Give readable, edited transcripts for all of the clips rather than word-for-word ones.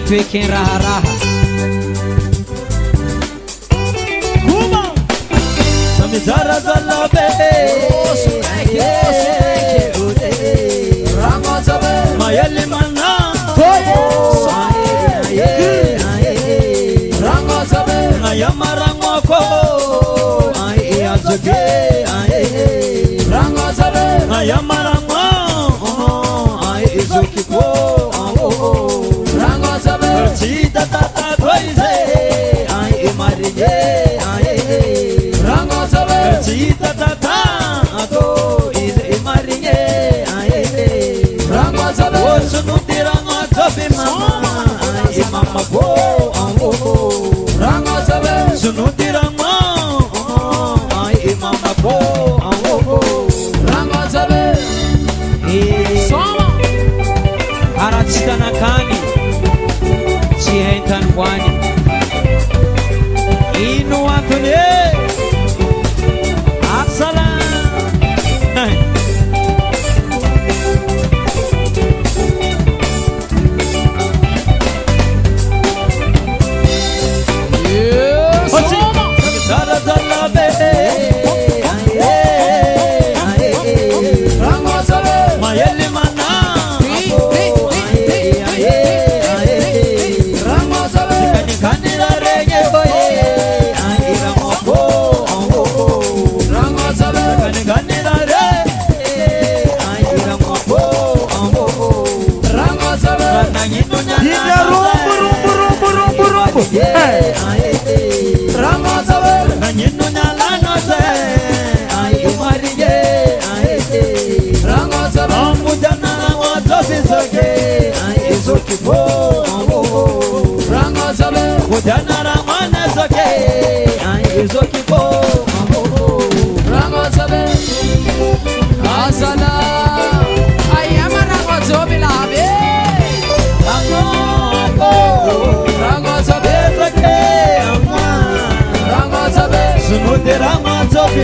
tuweke raha raha. Kuma samizara zala bebe mayeli mana nayamara mwako azuke nayamara mwako izukiko Sita tata koize ai marije ai rango sabe Sita tata ato ize marije ai rango sabe sunu tirango sabe mama ai mama bo rango sabe sunu tirango ai mama bo rango sabe soma arachita nakani Cihentan wani inu wakune assalam yes sara zala bebe mayeli mana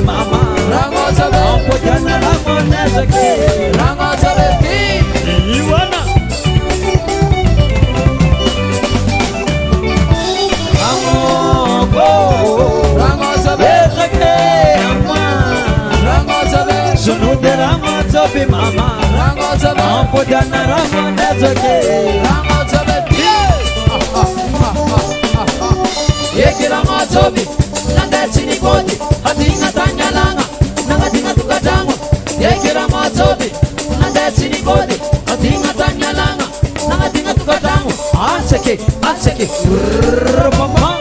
Mama, Ramos of Pojana Ramon as a kid, Ramos of a kid, you wanna Ramos of a kid, Ramos of a Sunude Ramos of Mama, Ramos of Pojana Ramon as a kid, Ramos of a kid, Yakiramos of it, and that's in the body. Adinga tanyalanga, nangadinga tukatango, yekira mazobi, nandetsini bodi. Adinga tanyalanga, nangadinga tukatango, anseke, anseke, papa.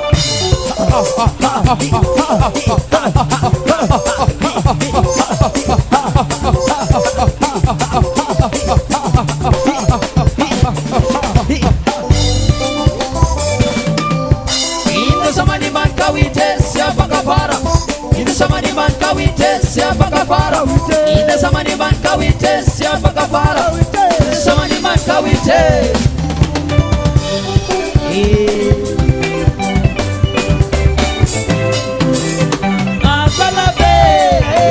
Inda samani banka wites ya bakafara. Samani banka wites ya bakafara Ina samani banka wites ya bakafara Samani banka wites Asalabe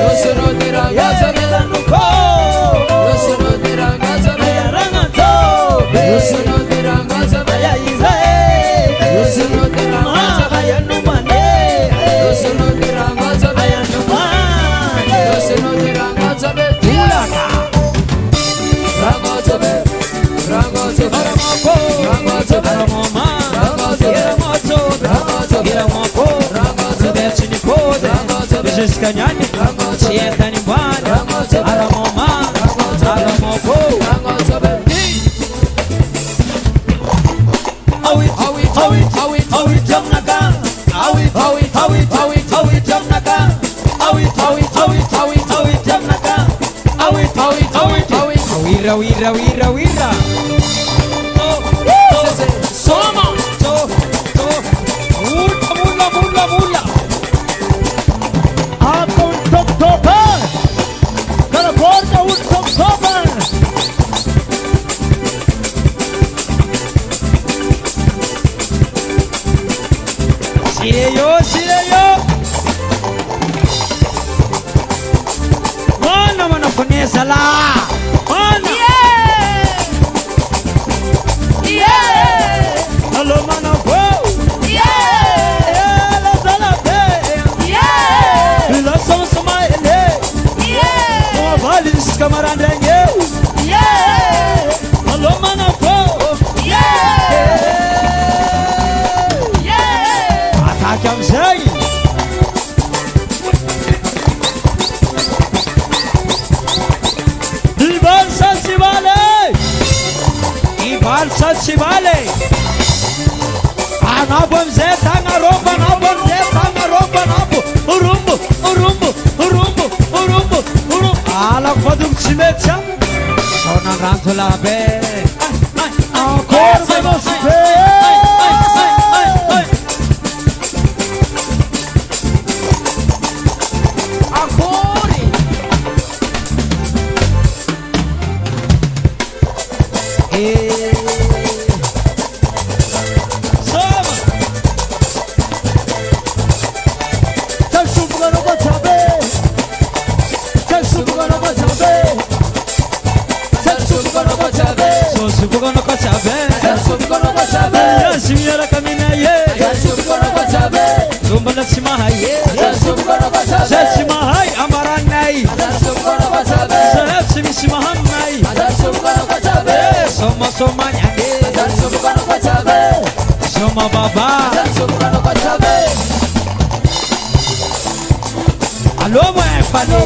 Yosuno diranga nuko Yosuno diranga ayarangato Yosuno diranga ayayize Yosuno diranga ayanumane Yosuno diranga Skanyani, Cientani Bana, Aramoma, Aramopo, Awi Jamnaka, Awi Jamnaka, Wira. Soma, mula. Sileyo. Mana funyesa la. Mana. Ranto la bene. Ancora non si Soma baba. Allo mwe fade.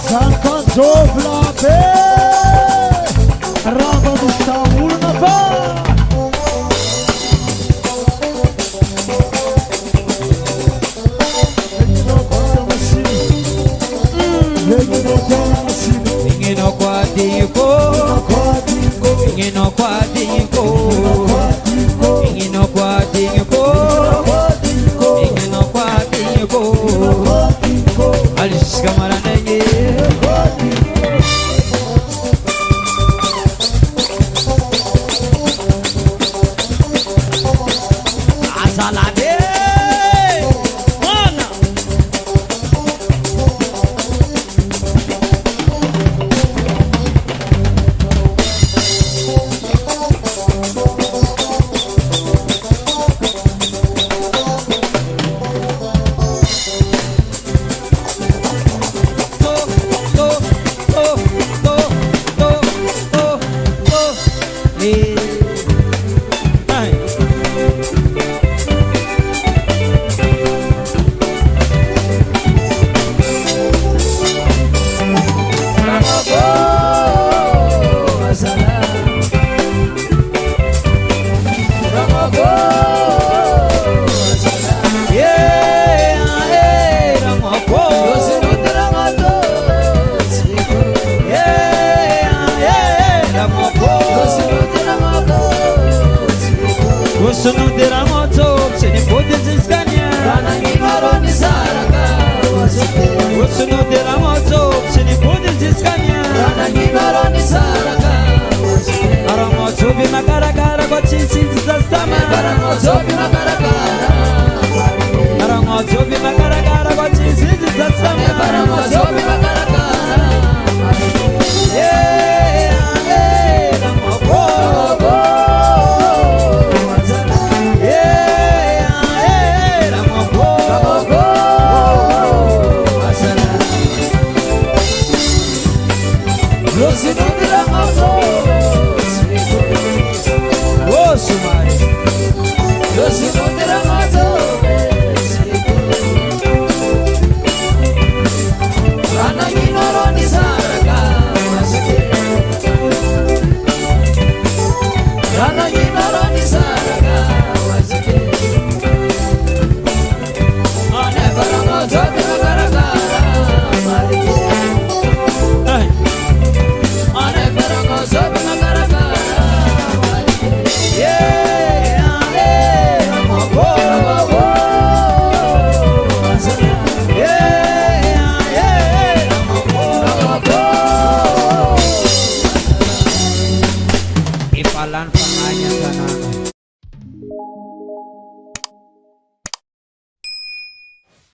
Zankazovla be Rama Mustaulna ba Ingino quadiko Ingino quadiko Ingino quadiko Ingino quadiko Alice Kamaranenge Azalade Mana Sono della moto, se ne può desiscania. Ranangimaroni saraka, sono della moto, se ne può desiscania. Ranangimaroni saraka, aramoto bima cara cara, quatro cinco zastama. Aramoto bima